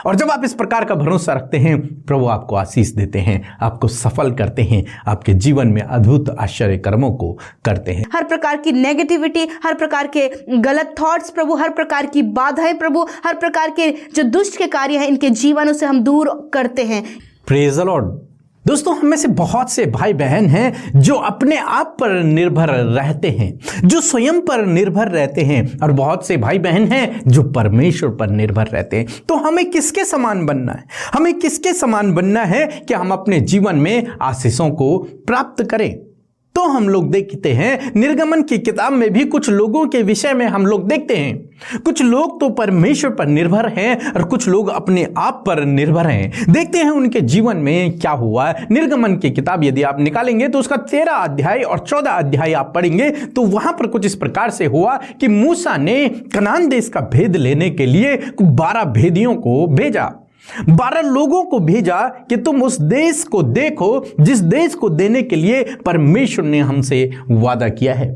और जब आप इस प्रकार का भरोसा रखते हैं, प्रभु आपको आशीष देते हैं, आपको सफल करते हैं, आपके जीवन में अद्भुत आश्चर्य कर्मों को करते हैं। हर प्रकार की नेगेटिविटी, हर प्रकार के गलत थॉट्स प्रभु, हर प्रकार की बाधाएं प्रभु, हर प्रकार के जो दुष्ट के कार्य हैं, इनके जीवनों से हम दूर करते हैं। Praise the Lord. दोस्तों, हम में से बहुत से भाई बहन हैं जो अपने आप पर निर्भर रहते हैं, जो स्वयं पर निर्भर रहते हैं, और बहुत से भाई बहन हैं जो परमेश्वर पर निर्भर रहते हैं। तो हमें किसके समान बनना है? हमें किसके समान बनना है कि हम अपने जीवन में आशीषों को प्राप्त करें? तो हम लोग देखते हैं निर्गमन की किताब में भी कुछ लोगों के विषय में हम लोग देखते हैं। कुछ लोग तो परमेश्वर पर निर्भर हैं और कुछ लोग अपने आप पर निर्भर हैं। देखते हैं उनके जीवन में क्या हुआ। निर्गमन की किताब यदि आप निकालेंगे तो उसका 13 अध्याय और 14 अध्याय आप पढ़ेंगे तो वहां पर कुछ इस प्रकार से हुआ कि मूसा ने कनान देश का भेद लेने के लिए 12 भेदियों को भेजा, 12 लोगों को भेजा कि तुम उस देश को देखो जिस देश को देने के लिए परमेश्वर ने हमसे वादा किया है।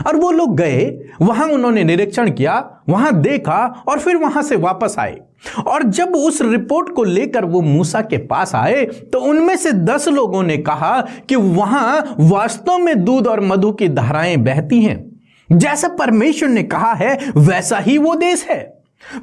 और वो लोग गए, वहां उन्होंने निरीक्षण किया, वहां देखा और फिर वहां से वापस आए। और जब उस रिपोर्ट को लेकर वो मूसा के पास आए तो उनमें से 10 लोगों ने कहा कि वहां वास्तव में दूध और मधु की धाराएं बहती हैं, जैसा परमेश्वर ने कहा है वैसा ही वो देश है,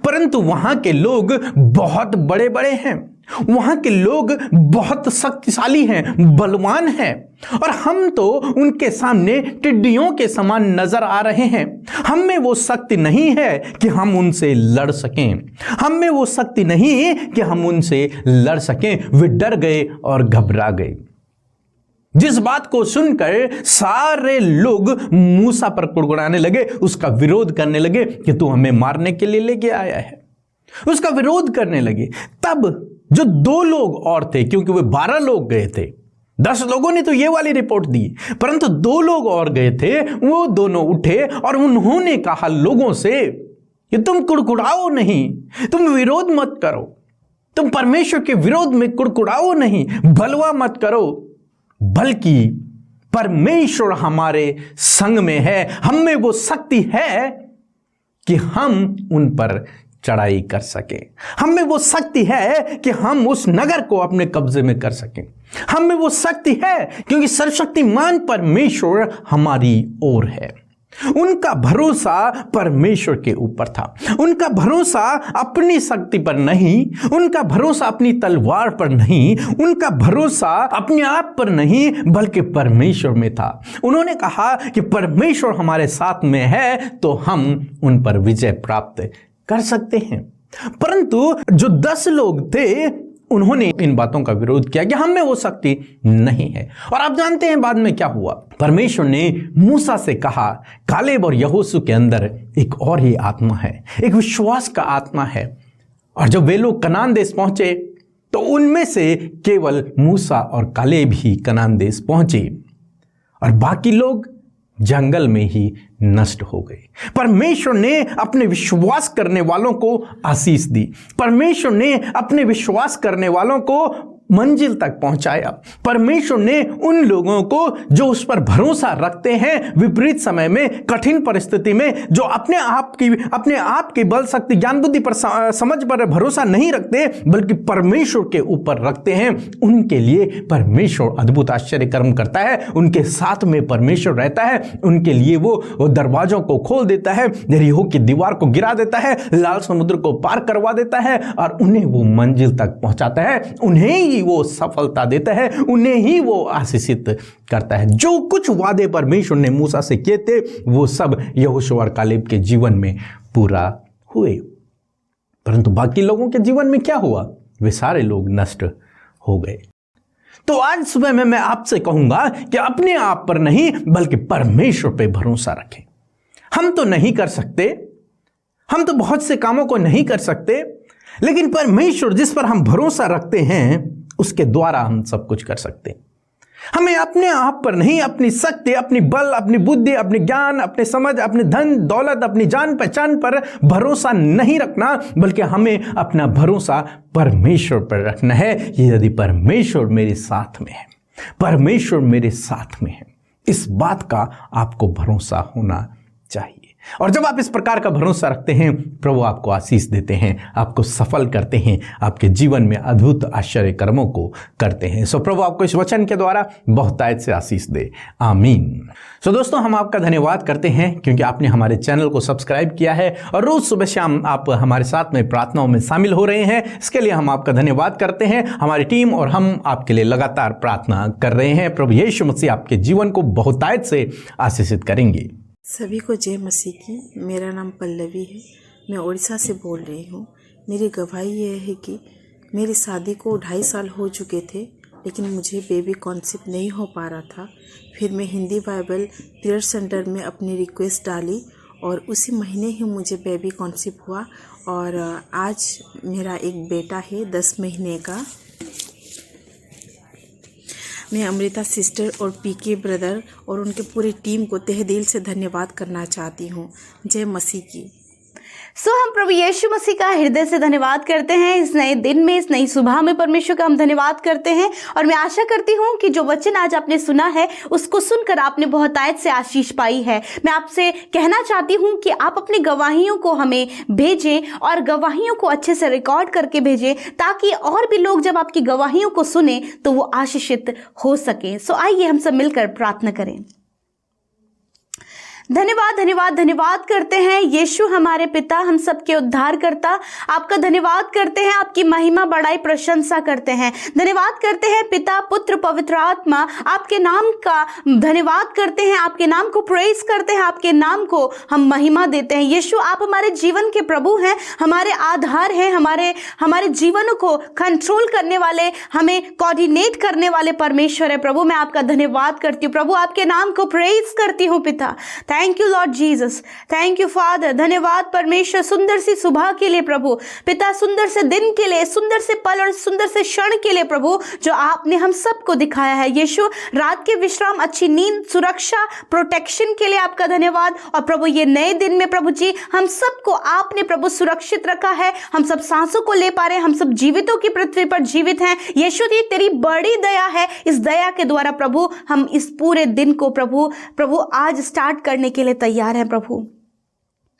परंतु वहां के लोग बहुत बड़े बड़े हैं, वहां के लोग बहुत शक्तिशाली हैं, बलवान हैं, और हम तो उनके सामने टिड्डियों के समान नजर आ रहे हैं। हम में वो शक्ति नहीं है कि हम उनसे लड़ सकें, हम में वो शक्ति नहीं कि हम उनसे लड़ सकें। वे डर गए और घबरा गए। जिस बात को सुनकर सारे लोग मूसा पर कुड़कुड़ाने लगे, उसका विरोध करने लगे कि तू हमें मारने के लिए लेके आया है, उसका विरोध करने लगे। तब जो 2 लोग और थे, क्योंकि वे 12 लोग गए थे, 10 लोगों ने तो ये वाली रिपोर्ट दी, परंतु 2 लोग और गए थे, वो दोनों उठे और उन्होंने कहा लोगों से कि तुम कुड़कुड़ाओ नहीं, तुम विरोध मत करो, तुम परमेश्वर के विरोध में कुड़कुड़ाओ नहीं, भलवा मत करो, बल्कि परमेश्वर हमारे संग में है, हम में वो शक्ति है कि हम उन पर चढ़ाई कर सकें, हम में वो शक्ति है कि हम उस नगर को अपने कब्जे में कर सकें, हम में वो शक्ति है क्योंकि सर्वशक्तिमान परमेश्वर हमारी ओर है। उनका भरोसा परमेश्वर के ऊपर था, उनका भरोसा अपनी शक्ति पर नहीं, उनका भरोसा अपनी तलवार पर नहीं, उनका भरोसा अपने आप पर नहीं, बल्कि परमेश्वर में था। उन्होंने कहा कि परमेश्वर हमारे साथ में है तो हम उन पर विजय प्राप्त कर सकते हैं। परंतु जो 10 लोग थे उन्होंने इन बातों का विरोध किया कि हम में वो शक्ति नहीं है। और आप जानते हैं बाद में क्या हुआ। परमेश्वर ने मूसा से कहा, कालेब और यहोशू के अंदर एक और ही आत्मा है, एक विश्वास का आत्मा है। और जब वे लोग कनान देश पहुंचे तो उनमें से केवल मूसा और कालेब ही कनान देश पहुंचे और बाकी लोग जंगल में ही नष्ट हो गए। परमेश्वर ने अपने विश्वास करने वालों को आशीष दी, परमेश्वर ने अपने विश्वास करने वालों को मंजिल तक पहुंचाया। परमेश्वर ने उन लोगों को जो उस पर भरोसा रखते हैं, विपरीत समय में, कठिन परिस्थिति में, जो अपने आप की बल शक्ति ज्ञान बुद्धि पर समझ पर भरोसा नहीं रखते बल्कि परमेश्वर के ऊपर रखते हैं, उनके लिए परमेश्वर अद्भुत आश्चर्य कर्म करता है। उनके साथ में परमेश्वर रहता है, उनके लिए वो दरवाजों को खोल देता है, यरीहो की दीवार को गिरा देता है, लाल समुद्र को पार करवा देता है और उन्हें वो मंजिल तक पहुंचाता है, उन्हें वो सफलता देता है, उन्हें ही वो आशीषित करता है। जो कुछ वादे परमेश्वर ने मूसा से किए थे वो सब यहोशू और कालेब के जीवन में पूरा हुए। परंतु बाकी लोगों के जीवन में क्या हुआ? वे सारे लोग नष्ट हो गए। तो आज सुबह में मैं आपसे कहूंगा कि अपने आप पर नहीं बल्कि परमेश्वर पे भरोसा रखें। हम तो नहीं कर सकते, हम तो बहुत से कामों को नहीं कर सकते, लेकिन परमेश्वर जिस पर हम भरोसा रखते हैं उसके द्वारा हम सब कुछ कर सकते हैं। हमें अपने आप पर नहीं, अपनी शक्ति, अपनी बल, अपनी बुद्धि, अपने ज्ञान, अपने समझ, अपने धन दौलत, अपनी जान पहचान पर भरोसा नहीं रखना, बल्कि हमें अपना भरोसा परमेश्वर पर रखना है। यदि परमेश्वर मेरे साथ में है, परमेश्वर मेरे साथ में है, इस बात का आपको भरोसा होना चाहिए। और जब आप इस प्रकार का भरोसा रखते हैं, प्रभु आपको आशीष देते हैं, आपको सफल करते हैं, आपके जीवन में अद्भुत आश्चर्य कर्मों को करते हैं। सो प्रभु आपको इस वचन के द्वारा बहुतायत से आशीष दे, आमीन। सो दोस्तों, हम आपका धन्यवाद करते हैं क्योंकि आपने हमारे चैनल को सब्सक्राइब किया है और रोज सुबह शाम आप हमारे साथ में प्रार्थनाओं में शामिल हो रहे हैं। इसके लिए हम आपका धन्यवाद करते हैं। हमारी टीम और हम आपके लिए लगातार प्रार्थना कर रहे हैं। प्रभु यीशु मसीह आपके जीवन को बहुतायत से आशीषित करेंगे। सभी को जय मसीह की। मेरा नाम पल्लवी है, मैं उड़ीसा से बोल रही हूँ। मेरी गवाही यह है कि मेरी शादी को 2.5 साल हो चुके थे, लेकिन मुझे बेबी कॉन्सेप्ट नहीं हो पा रहा था। फिर मैं हिंदी बाइबल प्रेयर सेंटर में अपनी रिक्वेस्ट डाली और उसी महीने ही मुझे बेबी कॉन्सेप्ट हुआ और आज मेरा एक बेटा है 10 महीने का। मैं अमृता सिस्टर और पीके ब्रदर और उनके पूरी टीम को तहे दिल से धन्यवाद करना चाहती हूँ। जय मसीह की। हम प्रभु यीशु मसीह का हृदय से धन्यवाद करते हैं। इस नए दिन में, इस नई सुबह में परमेश्वर का हम धन्यवाद करते हैं और मैं आशा करती हूँ कि जो वचन आज आपने सुना है उसको सुनकर आपने बहुतायत से आशीष पाई है। मैं आपसे कहना चाहती हूँ कि आप अपनी गवाहियों को हमें भेजें और गवाहियों को अच्छे से रिकॉर्ड करके भेजें ताकि और भी लोग जब आपकी गवाहियों को सुने तो वो आशीषित हो सके। आइए हम सब मिलकर प्रार्थना करें। धन्यवाद धन्यवाद धन्यवाद करते हैं यीशु हमारे पिता, हम सबके उद्धार करता। आपका धन्यवाद करते हैं, आपकी महिमा बड़ाई प्रशंसा करते हैं। धन्यवाद करते हैं पिता, पुत्र, पवित्र आत्मा, आपके नाम का धन्यवाद करते हैं, आपके नाम को प्रेज करते हैं, आपके नाम को हम महिमा देते हैं। यीशु आप हमारे जीवन के प्रभु हैं, हमारे आधार हैं, हमारे जीवन को कंट्रोल करने वाले, हमें कोऑर्डिनेट करने वाले परमेश्वर है। प्रभु मैं आपका धन्यवाद करती हूँ, प्रभु आपके नाम को प्रेज करती हूँ पिता। Thank you Lord Jesus, thank you father. धन्यवाद परमेश्वर सुंदर सी सुबह के लिए प्रभु पिता, सुंदर से दिन के लिए, सुंदर से पल और सुंदर से क्षण के लिए प्रभु जो आपने हम सबको दिखाया है। यीशु रात के विश्राम, अच्छी नींद, सुरक्षा, प्रोटेक्शन के लिए आपका धन्यवाद। और प्रभु ये नए दिन में प्रभु जी हम सबको आपने प्रभु सुरक्षित रखा है, हम सब सांसों को ले पा रहे हैं, हम सब जीवितों की पृथ्वी पर जीवित हैं। यीशु तेरी बड़ी दया है, इस दया के द्वारा प्रभु हम इस पूरे दिन को प्रभु आज स्टार्ट करने के लिए तैयार है। प्रभु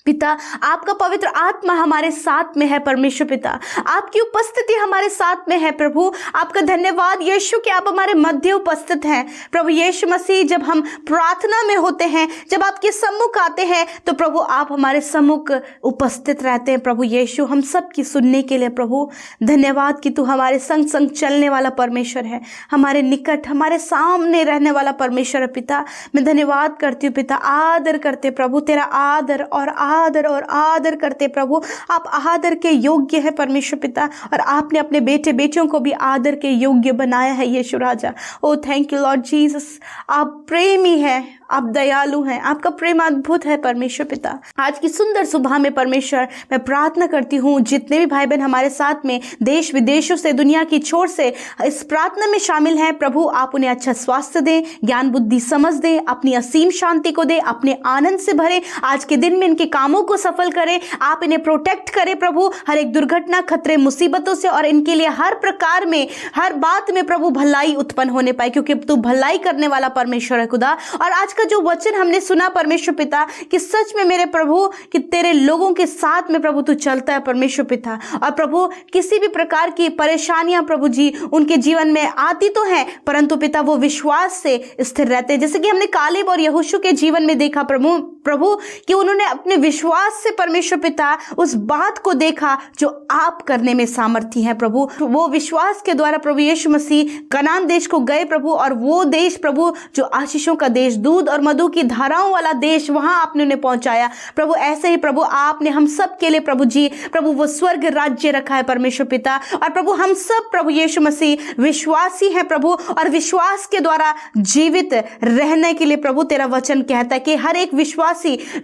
पिता आपका पवित्र आत्मा हमारे साथ में है। परमेश्वर पिता आपकी उपस्थिति हमारे साथ में है। प्रभु आपका धन्यवाद यीशु कि आप हमारे मध्य उपस्थित हैं। प्रभु यीशु मसीह जब हम प्रार्थना में होते हैं, जब आपके सम्मुख आते हैं तो प्रभु आप हमारे सम्मुख उपस्थित रहते हैं। प्रभु यीशु हम सब की सुनने के लिए प्रभु धन्यवाद कि तू हमारे संग संग चलने वाला परमेश्वर है, हमारे निकट, हमारे सामने रहने वाला परमेश्वर है। पिता मैं धन्यवाद करती हूँ पिता, आदर करते प्रभु, तेरा आदर और आदर करते प्रभु। आप आदर के योग्य है परमेश्वर पिता, और आपने अपने बेटे बेटियों को भी आदर के योग्य बनाया है यीशु राजा। ओ थैंक यू लॉर्ड जीसस, आप प्रेमी है, आप दयालु हैं, आपका प्रेम अद्भुत है परमेश्वर पिता। आज की सुंदर सुबह में परमेश्वर मैं प्रार्थना करती हूँ जितने भी भाई बहन हमारे साथ में देश विदेशों से, दुनिया की छोर से इस प्रार्थना में शामिल हैं, प्रभु आप उन्हें अच्छा स्वास्थ्य दें, ज्ञान बुद्धि समझ दें, अपनी असीम शांति को दें, अपने आनंद से भरे, आज के दिन में इनके कामों को सफल करें, आप इन्हें प्रोटेक्ट करें प्रभु हर एक दुर्घटना, खतरे, मुसीबतों से, और इनके लिए हर प्रकार में, हर बात में प्रभु भलाई उत्पन्न होने पाए, क्योंकि तू भलाई करने वाला परमेश्वर है खुदा। और आज का जो वचन हमने सुना परमेश्वर पिता कि सच में मेरे प्रभु कि तेरे लोगों के साथ में प्रभु तू चलता है परमेश्वर पिता। और प्रभु किसी भी प्रकार की परेशानियां प्रभु जी उनके जीवन में आती तो हैं, परंतु पिता वो विश्वास से स्थिर रहते हैं, जैसे कि हमने कालेब और यहोशू के जीवन में देखा प्रभु कि उन्होंने अपने विश्वास से परमेश्वर पिता उस बात को देखा जो आप करने में सामर्थ्य हैं प्रभु। वो विश्वास के द्वारा प्रभु यीशु मसीह कनान देश को गए प्रभु, और वो देश प्रभु जो आशीषों का देश, दूध और मधु की धाराओं वाला देश, वहां आपने उन्हें पहुंचाया प्रभु। ऐसे ही प्रभु आपने हम सब के लिए प्रभु जी प्रभु वो स्वर्ग राज्य रखा है परमेश्वर पिता। और प्रभु हम सब प्रभु यीशु मसीह विश्वासी हैं प्रभु, और विश्वास के द्वारा जीवित रहने के लिए प्रभु तेरा वचन कहता है कि हर एक विश्वासी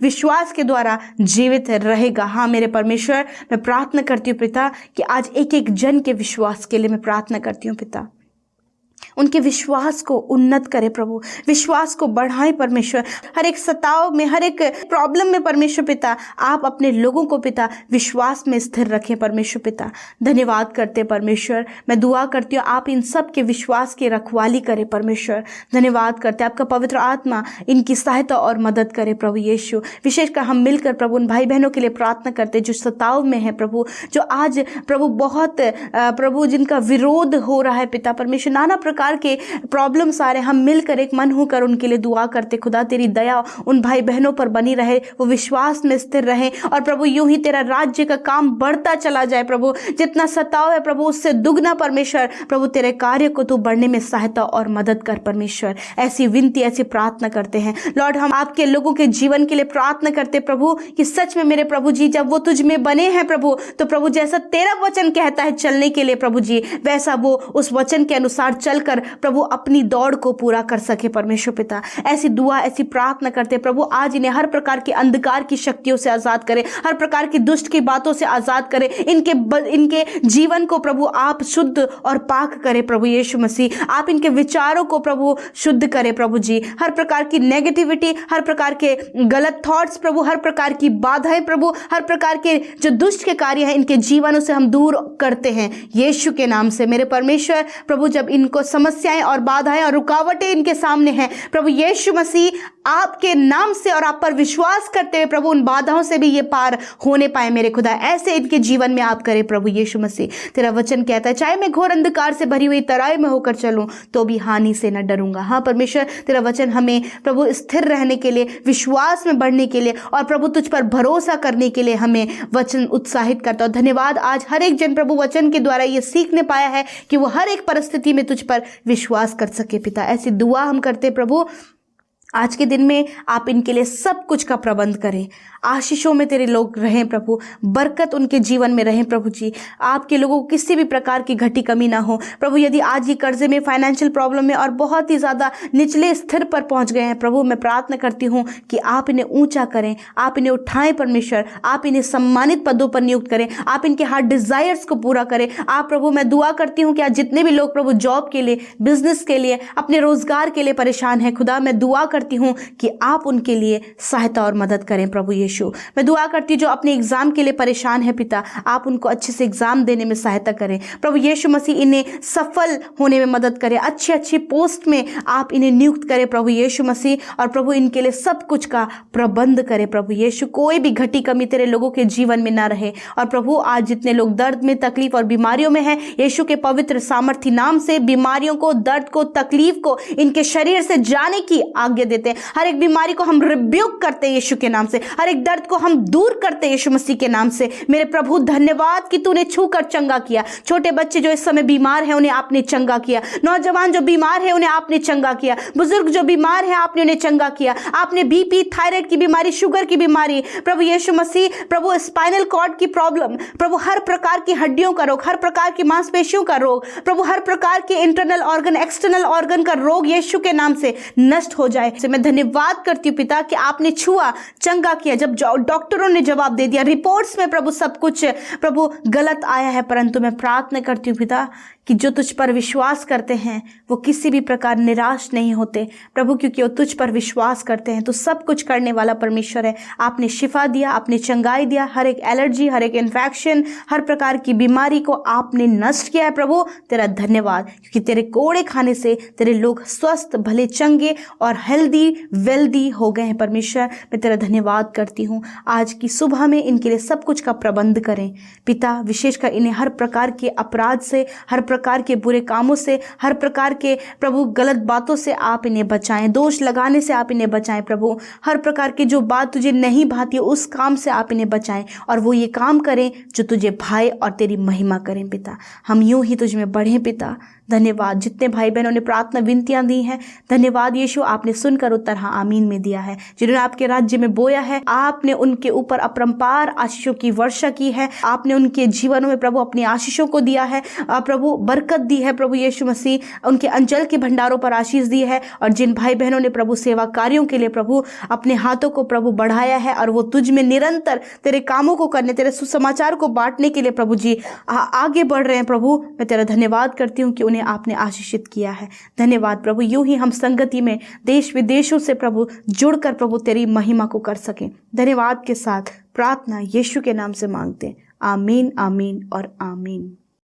विश्वास के द्वारा जीवित रहेगा। हाँ मेरे परमेश्वर, मैं प्रार्थना करती हूँ पिता कि आज एक एक जन के विश्वास के लिए मैं प्रार्थना करती हूँ पिता उनके विश्वास को उन्नत करे प्रभु, विश्वास को बढ़ाए परमेश्वर। हर एक सताव में, हर एक प्रॉब्लम में परमेश्वर पिता आप अपने लोगों को पिता विश्वास में स्थिर रखें परमेश्वर पिता। धन्यवाद करते परमेश्वर, मैं दुआ करती हूँ आप इन सब के विश्वास की रखवाली करें परमेश्वर। धन्यवाद करते आपका पवित्र आत्मा इनकी सहायता और मदद करे प्रभु यीशु। विशेषकर हम मिलकर प्रभु उन भाई बहनों के लिए प्रार्थना करते जो सताव में है प्रभु, जो आज प्रभु बहुत प्रभु जिनका विरोध हो रहा है पिता परमेश्वर, नाना प्रकार के प्रॉब्लम्स आ रहे, हम मिलकर एक मन होकर उनके लिए दुआ करते। खुदा तेरी दया उन भाई बहनों पर बनी रहे, वो विश्वास में स्थिर रहे और प्रभु यूं ही तेरा राज्य का काम बढ़ता चला जाए प्रभु। जितना सताव है प्रभु उससे दुगना परमेश्वर प्रभु तेरे कार्य को तू बढ़ने में सहायता और मदद कर परमेश्वर। ऐसी विनती, ऐसी प्रार्थना करते हैं लॉर्ड। हम आपके लोगों के जीवन के लिए प्रार्थना करते प्रभु कि सच में मेरे प्रभु जी जब वो तुझ में बने हैं प्रभु, तो प्रभु जैसा तेरा वचन कहता है चलने के लिए प्रभु जी, वैसा वो उस वचन के अनुसार चलकर प्रभु अपनी दौड़ को पूरा कर सके परमेश्वर पिता। ऐसी दुआ, ऐसी प्रार्थना करते प्रभु आज इन्हें हर प्रकार की अंधकार की शक्तियों से आजाद करे, हर प्रकार की दुष्ट की बातों से आजाद करे। इनके जीवन को प्रभु आप शुद्ध और पाक करे प्रभु यीशु मसीह। आप इनके विचारों को प्रभु शुद्ध करे प्रभु जी। हर प्रकार की नेगेटिविटी, हर प्रकार के गलत थॉट्स प्रभु, हर प्रकार की बाधाएं प्रभु, हर प्रकार के जो दुष्ट के कार्य हैं इनके जीवनों से हम दूर करते हैं यीशु के नाम से। मेरे परमेश्वर प्रभु जब इनको समस्याएं और बाधाएं और रुकावटें इनके सामने हैं प्रभु यीशु मसीह, आपके नाम से और आप पर विश्वास करते हुए प्रभु उन बाधाओं से भी ये पार होने पाए मेरे खुदा। ऐसे इनके जीवन में आप करें प्रभु यीशु मसीह। तेरा वचन कहता है चाहे मैं घोर अंधकार से भरी हुई तराई में होकर चलूं तो भी हानि से न डरूंगा। हाँ परमेश्वर, तेरा वचन हमें प्रभु स्थिर रहने के लिए, विश्वास में बढ़ने के लिए और प्रभु तुझ पर भरोसा करने के लिए हमें वचन उत्साहित करता है। धन्यवाद, आज हर एक जन प्रभु वचन के द्वारा ये सीखने पाया है कि वो हर एक परिस्थिति में तुझ पर विश्वास कर सके पिता। ऐसी दुआ हम करते प्रभु आज के दिन में आप इनके लिए सब कुछ का प्रबंध करें। आशीषों में तेरे लोग रहें प्रभु, बरकत उनके जीवन में रहें प्रभु जी। आपके लोगों को किसी भी प्रकार की घटी कमी ना हो प्रभु। यदि आज ये कर्जे में, फाइनेंशियल प्रॉब्लम में और बहुत ही ज़्यादा निचले स्तर पर पहुंच गए हैं प्रभु, मैं प्रार्थना करती हूँ कि आप इन्हें ऊंचा करें, आप इन्हें उठाएं परमेश्वर, आप इन्हें सम्मानित पदों पर नियुक्त करें, आप इनके हार्ट डिजायर्स को पूरा करें। आप प्रभु, मैं दुआ करती हूँ कि आज जितने भी लोग प्रभु जॉब के लिए, बिजनेस के लिए, अपने रोजगार के लिए परेशान हैं खुदा, मैं दुआ करती हूँ कि आप उनके लिए सहायता और मदद करें प्रभु यीशु। मैं दुआ करती हूँ जो अपने एग्जाम के लिए परेशान है पिता, आप उनको अच्छे से एग्जाम देने में सहायता करें प्रभु यीशु मसीह। इन्हें सफल होने में मदद करें, अच्छी अच्छी पोस्ट में आप इन्हें नियुक्त करें प्रभु यीशु मसीह। और प्रभु इनके लिए सब कुछ का प्रबंध करें प्रभु यीशु। कोई भी घटी कमी तेरे लोगों के जीवन में ना रहे। और प्रभु आज जितने लोग दर्द में, तकलीफ और बीमारियों में हैं, यीशु के पवित्र सामर्थी नाम से बीमारियों को, दर्द को, तकलीफ को इनके शरीर से जाने की आज्ञा देते हैं। हर एक बीमारी को हम रिब्यूक करते हैं यीशु के नाम से, हर एक दर्द को हम दूर करते हैं यीशु मसीह के नाम से। मेरे प्रभु धन्यवाद कि तूने छूकर चंगा किया। छोटे बच्चे जो इस समय बीमार हैं उन्हें आपने चंगा किया, नौजवान जो बीमार है उन्हें आपने चंगा किया, बुजुर्ग जो बीमार है आपने उन्हें चंगा किया। आपने बीपी, थायराइड की बीमारी, शुगर की बीमारी प्रभु यीशु मसीह, प्रभु स्पाइनल कॉर्ड की प्रॉब्लम, प्रभु हर प्रकार की हड्डियों का रोग, हर प्रकार की मांसपेशियों का रोग, प्रभु हर प्रकार के इंटरनल ऑर्गन, एक्सटर्नल ऑर्गन का रोग यीशु के नाम से नष्ट हो जाए। मैं धन्यवाद करती हूँ पिता कि आपने छुआ, चंगा किया। जब डॉक्टरों ने जवाब दे दिया, रिपोर्ट्स में प्रभु सब कुछ प्रभु गलत आया है, परंतु मैं प्रार्थना करती हूँ पिता कि जो तुझ पर विश्वास करते हैं वो किसी भी प्रकार निराश नहीं होते प्रभु, क्योंकि वो तुझ पर विश्वास करते हैं। तो सब कुछ करने वाला परमेश्वर है। आपने शिफा दिया, आपने चंगाई दिया, हर एक एलर्जी, हर एक इन्फेक्शन, हर प्रकार की बीमारी को आपने नष्ट किया है प्रभु। तेरा धन्यवाद, क्योंकि तेरे कोड़े खाने से तेरे लोग स्वस्थ, भले, चंगे और हेल्दी, वेल्दी हो गए हैं परमेश्वर। मैं तेरा धन्यवाद करती हूँ। आज की सुबह में इनके लिए सब कुछ का प्रबंध करें पिता, विशेषकर इन्हें हर प्रकार के अपराध से, हर प्रकार के बुरे कामों से, हर प्रकार के प्रभु गलत बातों से आप इन्हें बचाएं, दोष लगाने से आप इन्हें बचाएं प्रभु। हर प्रकार की जो बात तुझे नहीं भाती है उस काम से आप इन्हें बचाएं और वो ये काम करें जो तुझे भाए और तेरी महिमा करें पिता। हम यूं ही तुझ में बढ़ें पिता। धन्यवाद। जितने भाई बहनों ने प्रार्थना विनतियां दी हैं, धन्यवाद यीशु, आपने सुनकर उत्तर हाँ आमीन में दिया है। जिन्होंने आपके राज्य में बोया है, आपने उनके ऊपर अपरंपार आशीषों की वर्षा की है। आपने उनके जीवनों में प्रभु अपनी आशीषों को दिया है। प्रभु बरकत दी है प्रभु यीशु मसीह, उनके अंजल के भंडारों पर आशीष दी है। और जिन भाई बहनों ने प्रभु सेवा कार्यों के लिए प्रभु अपने हाथों को प्रभु बढ़ाया है और वो तुझ में निरंतर तेरे कामों को करने, तेरे सुसमाचार को बांटने के लिए प्रभु जी आगे बढ़ रहे हैं प्रभु, मैं तेरा धन्यवाद करती हूँ कि उन्हें आपने आशीषित किया है। धन्यवाद प्रभु। यूं ही हम संगति में देश विदेशों से प्रभु जुड़कर प्रभु तेरी महिमा को कर सकें। धन्यवाद के साथ प्रार्थना यीशु के नाम से मांगते हैं। आमीन, आमीन और आमीन।